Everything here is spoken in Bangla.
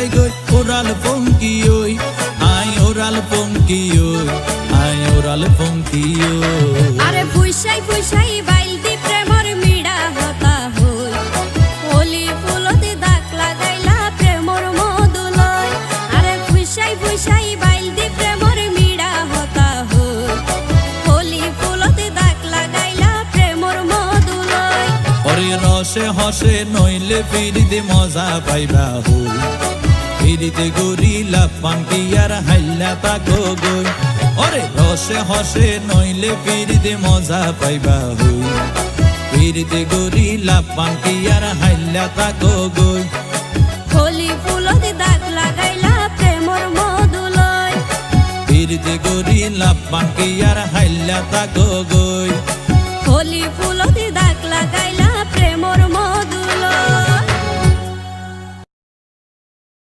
লাগাই গই ওরাল পঙ্কি ওই আই ওরাল পঙ্কি ওই আই ওরাল পঙ্কি ওই আরে ফুইসাই ফুইসাই বাইল দি প্রেমর মিড়া হতা হই ওলি ফুলতে দাগ লাগাইলা প্রেমর মধুলয় আরে ফুইসাই ফুইসাই বাইল দি প্রেমর মিড়া হতা হই ওলি ফুলতে দাগ লাগাইলা প্রেমর মধুলয় ওরে রসে হসে নইলে ফিরিতে মজা পাইবা হই ফিরিতে গরিলা পাঙ্কি আর হাইলা তাকো গই ওরে রসে হসে নইলে ফিরিতে মজা পাইবা হই ফিরিতে গরিলা পাঙ্কি আর হাইলা তাকো গই হোলি ফুলতে দাগ লাগাইলা প্রেমর মধুলয় ফিরিতে গরিলা পাঙ্কি আর হাইলা তাকো গই